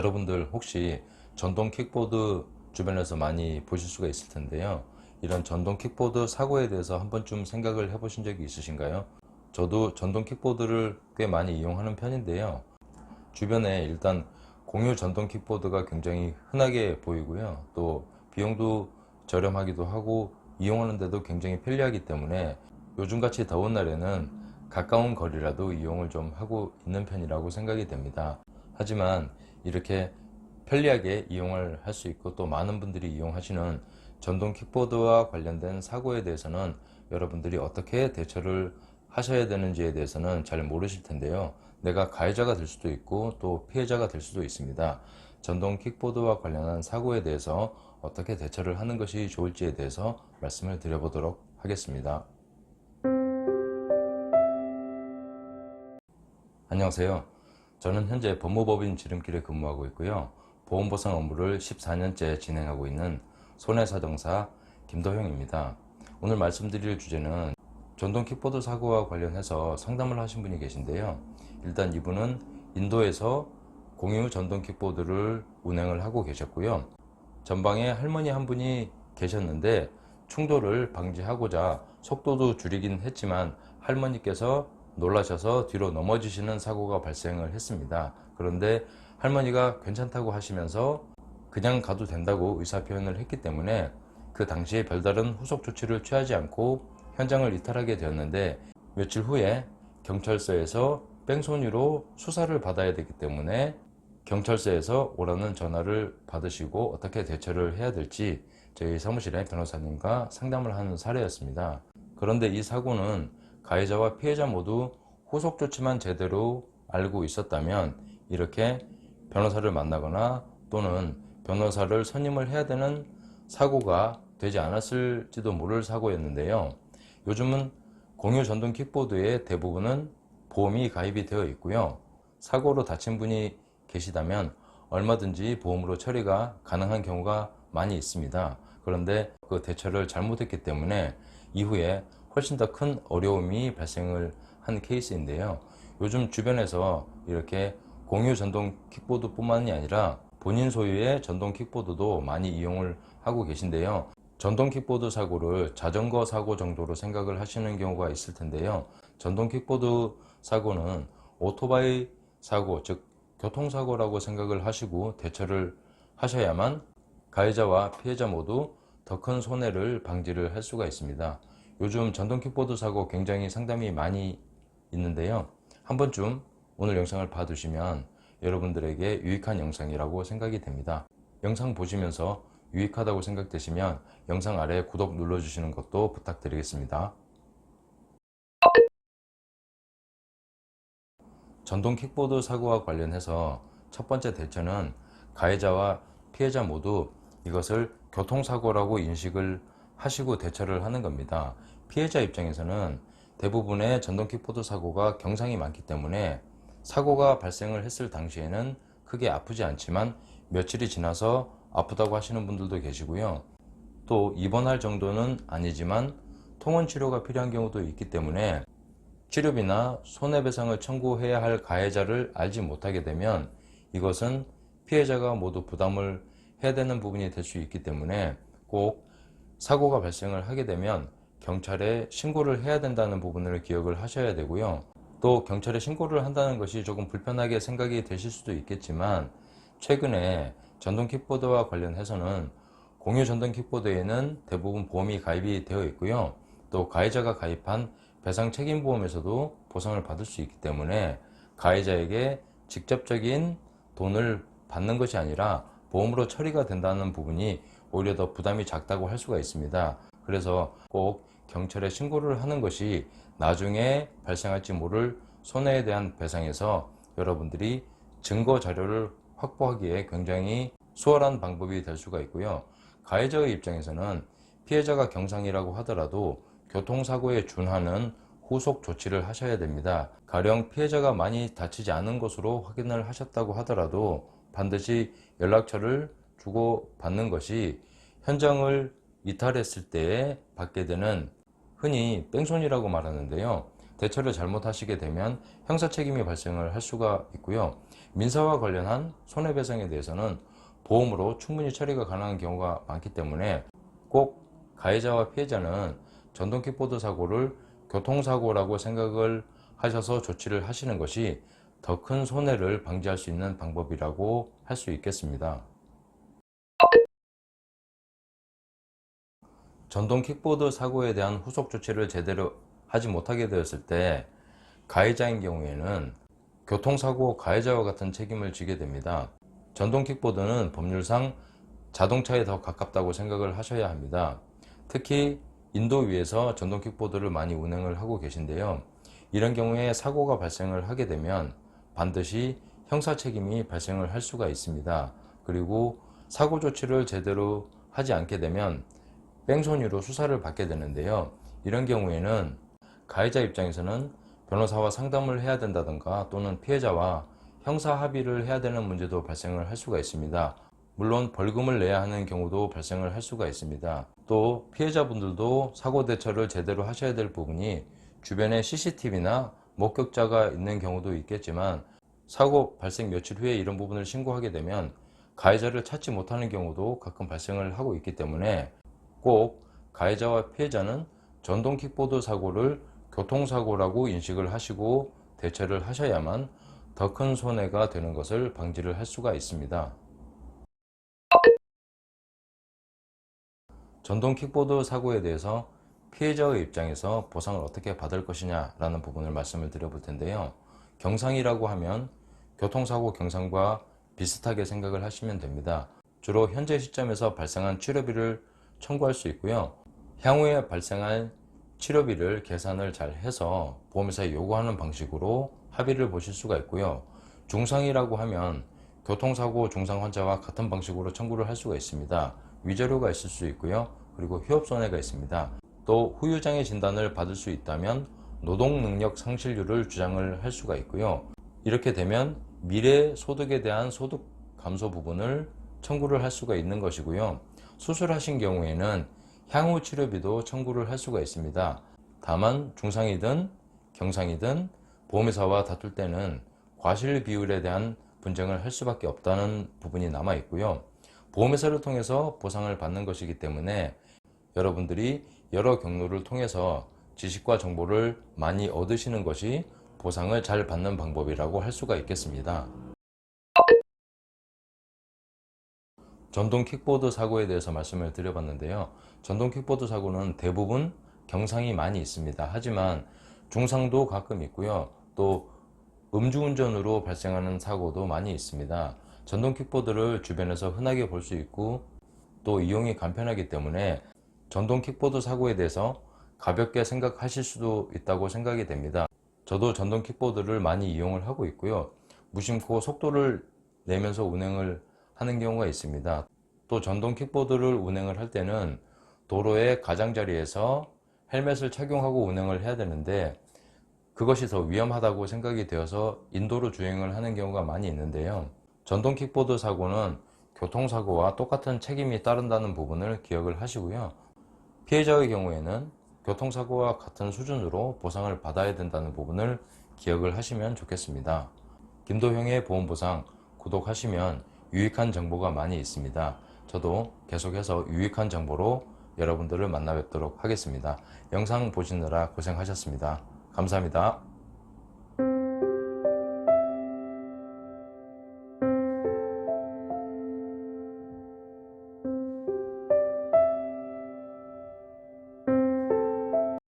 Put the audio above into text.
여러분들 혹시 전동 킥보드 주변에서 많이 보실 수가 있을 텐데요. 이런 전동 킥보드 사고에 대해서 한 번쯤 생각을 해보신 적이 있으신가요? 저도 전동 킥보드를 꽤 많이 이용하는 편인데요. 주변에 일단 공유 전동 킥보드가 굉장히 흔하게 보이고요. 또 비용도 저렴하기도 하고 이용하는데도 굉장히 편리하기 때문에 요즘같이 더운 날에는 가까운 거리라도 이용을 좀 하고 있는 편이라고 생각이 됩니다. 하지만 이렇게 편리하게 이용을 할 수 있고 또 많은 분들이 이용하시는 전동 킥보드와 관련된 사고에 대해서는 여러분들이 어떻게 대처를 하셔야 되는지에 대해서는 잘 모르실 텐데요. 내가 가해자가 될 수도 있고 또 피해자가 될 수도 있습니다. 전동 킥보드와 관련한 사고에 대해서 어떻게 대처를 하는 것이 좋을지에 대해서 말씀을 드려보도록 하겠습니다. 안녕하세요. 저는 현재 법무법인 지름길에 근무하고 있고요. 보험보상 업무를 14년째 진행하고 있는 손해사정사 김도형입니다. 오늘 말씀드릴 주제는 전동 킥보드 사고와 관련해서 상담을 하신 분이 계신데요. 일단 이분은 인도에서 공유 전동 킥보드를 운행을 하고 계셨고요. 전방에 할머니 한 분이 계셨는데 충돌을 방지하고자 속도도 줄이긴 했지만 할머니께서 놀라셔서 뒤로 넘어지시는 사고가 발생을 했습니다. 그런데 할머니가 괜찮다고 하시면서 그냥 가도 된다고 의사표현을 했기 때문에 그 당시에 별다른 후속 조치를 취하지 않고 현장을 이탈하게 되었는데, 며칠 후에 경찰서에서 뺑소니로 수사를 받아야 되기 때문에 경찰서에서 오라는 전화를 받으시고 어떻게 대처를 해야 될지 저희 사무실의 변호사님과 상담을 하는 사례였습니다. 그런데 이 사고는 가해자와 피해자 모두 후속 조치만 제대로 알고 있었다면 이렇게 변호사를 만나거나 또는 변호사를 선임을 해야 되는 사고가 되지 않았을지도 모를 사고였는데요. 요즘은 공유 전동 킥보드의 대부분은 보험이 가입이 되어 있고요. 사고로 다친 분이 계시다면 얼마든지 보험으로 처리가 가능한 경우가 많이 있습니다. 그런데 그 대처를 잘못했기 때문에 이후에 훨씬 더 큰 어려움이 발생을 한 케이스인데요. 요즘 주변에서 이렇게 공유 전동 킥보드 뿐만이 아니라 본인 소유의 전동 킥보드도 많이 이용을 하고 계신데요. 전동 킥보드 사고를 자전거 사고 정도로 생각을 하시는 경우가 있을 텐데요. 전동 킥보드 사고는 오토바이 사고, 즉 교통사고라고 생각을 하시고 대처를 하셔야만 가해자와 피해자 모두 더 큰 손해를 방지를 할 수가 있습니다. 요즘 전동 킥보드 사고 굉장히 상담이 많이 있는데요. 한 번쯤 오늘 영상을 봐두시면 여러분들에게 유익한 영상이라고 생각이 됩니다. 영상 보시면서 유익하다고 생각되시면 영상 아래 구독 눌러주시는 것도 부탁드리겠습니다. 전동 킥보드 사고와 관련해서 첫 번째 대처는 가해자와 피해자 모두 이것을 교통사고라고 인식을 하시고 대처를 하는 겁니다. 피해자 입장에서는 대부분의 전동 킥보드 사고가 경상이 많기 때문에 사고가 발생을 했을 당시에는 크게 아프지 않지만 며칠이 지나서 아프다고 하시는 분들도 계시고요. 또 입원할 정도는 아니지만 통원 치료가 필요한 경우도 있기 때문에 치료비나 손해배상을 청구해야 할 가해자를 알지 못하게 되면 이것은 피해자가 모두 부담을 해야 되는 부분이 될 수 있기 때문에 꼭 사고가 발생을 하게 되면 경찰에 신고를 해야 된다는 부분을 기억을 하셔야 되고요. 또 경찰에 신고를 한다는 것이 조금 불편하게 생각이 되실 수도 있겠지만 최근에 전동 킥보드와 관련해서는 공유 전동 킥보드에는 대부분 보험이 가입이 되어 있고요. 또 가해자가 가입한 배상 책임보험에서도 보상을 받을 수 있기 때문에 가해자에게 직접적인 돈을 받는 것이 아니라 보험으로 처리가 된다는 부분이 오히려 더 부담이 작다고 할 수가 있습니다. 그래서 꼭 경찰에 신고를 하는 것이 나중에 발생할지 모를 손해에 대한 배상에서 여러분들이 증거 자료를 확보하기에 굉장히 수월한 방법이 될 수가 있고요. 가해자의 입장에서는 피해자가 경상이라고 하더라도 교통사고에 준하는 후속 조치를 하셔야 됩니다. 가령 피해자가 많이 다치지 않은 것으로 확인을 하셨다고 하더라도 반드시 연락처를 주고받는 것이 현장을 이탈했을 때에 받게 되는 흔히 뺑소니라고 말하는데요. 대처를 잘못하시게 되면 형사 책임이 발생을 할 수가 있고요. 민사와 관련한 손해배상에 대해서는 보험으로 충분히 처리가 가능한 경우가 많기 때문에 꼭 가해자와 피해자는 전동 킥보드 사고를 교통사고라고 생각을 하셔서 조치를 하시는 것이 더 큰 손해를 방지할 수 있는 방법이라고 할 수 있겠습니다. 전동 킥보드 사고에 대한 후속 조치를 제대로 하지 못하게 되었을 때 가해자인 경우에는 교통사고 가해자와 같은 책임을 지게 됩니다. 전동 킥보드는 법률상 자동차에 더 가깝다고 생각을 하셔야 합니다. 특히 인도 위에서 전동 킥보드를 많이 운행을 하고 계신데요. 이런 경우에 사고가 발생을 하게 되면 반드시 형사 책임이 발생을 할 수가 있습니다. 그리고 사고 조치를 제대로 하지 않게 되면 뺑소니로 수사를 받게 되는데요. 이런 경우에는 가해자 입장에서는 변호사와 상담을 해야 된다든가 또는 피해자와 형사 합의를 해야 되는 문제도 발생을 할 수가 있습니다. 물론 벌금을 내야 하는 경우도 발생을 할 수가 있습니다. 또 피해자분들도 사고 대처를 제대로 하셔야 될 부분이 주변에 CCTV나 목격자가 있는 경우도 있겠지만 사고 발생 며칠 후에 이런 부분을 신고하게 되면 가해자를 찾지 못하는 경우도 가끔 발생을 하고 있기 때문에 꼭 가해자와 피해자는 전동 킥보드 사고를 교통사고라고 인식을 하시고 대처를 하셔야만 더 큰 손해가 되는 것을 방지를 할 수가 있습니다. 전동 킥보드 사고에 대해서 피해자의 입장에서 보상을 어떻게 받을 것이냐 라는 부분을 말씀을 드려볼 텐데요. 경상이라고 하면 교통사고 경상과 비슷하게 생각을 하시면 됩니다. 주로 현재 시점에서 발생한 치료비를 청구할 수 있고요. 향후에 발생할 치료비를 계산을 잘 해서 보험회사에 요구하는 방식으로 합의를 보실 수가 있고요. 중상이라고 하면 교통사고 중상 환자와 같은 방식으로 청구를 할 수가 있습니다. 위자료가 있을 수 있고요. 그리고 휴업손해가 있습니다. 또 후유장애 진단을 받을 수 있다면 노동능력 상실률을 주장을 할 수가 있고요. 이렇게 되면 미래 소득에 대한 소득 감소 부분을 청구를 할 수가 있는 것이고요. 수술하신 경우에는 향후 치료비도 청구를 할 수가 있습니다. 다만 중상이든 경상이든 보험회사와 다툴 때는 과실 비율에 대한 분쟁을 할 수밖에 없다는 부분이 남아 있고요. 보험회사를 통해서 보상을 받는 것이기 때문에 여러분들이 여러 경로를 통해서 지식과 정보를 많이 얻으시는 것이 보상을 잘 받는 방법이라고 할 수가 있겠습니다. 전동 킥보드 사고에 대해서 말씀을 드려봤는데요. 전동 킥보드 사고는 대부분 경상이 많이 있습니다. 하지만 중상도 가끔 있고요. 또 음주운전으로 발생하는 사고도 많이 있습니다. 전동 킥보드를 주변에서 흔하게 볼 수 있고 또 이용이 간편하기 때문에 전동 킥보드 사고에 대해서 가볍게 생각하실 수도 있다고 생각이 됩니다. 저도 전동 킥보드를 많이 이용을 하고 있고요. 무심코 속도를 내면서 운행을 하는 경우가 있습니다. 또 전동 킥보드를 운행을 할 때는 도로의 가장자리에서 헬멧을 착용하고 운행을 해야 되는데 그것이 더 위험하다고 생각이 되어서 인도로 주행을 하는 경우가 많이 있는데요. 전동 킥보드 사고는 교통사고와 똑같은 책임이 따른다는 부분을 기억을 하시고요. 피해자의 경우에는 교통사고와 같은 수준으로 보상을 받아야 된다는 부분을 기억을 하시면 좋겠습니다. 김도형의 보험보상 구독하시면 유익한 정보가 많이 있습니다. 저도 계속해서 유익한 정보로 여러분들을 만나 뵙도록 하겠습니다. 영상 보시느라 고생하셨습니다. 감사합니다.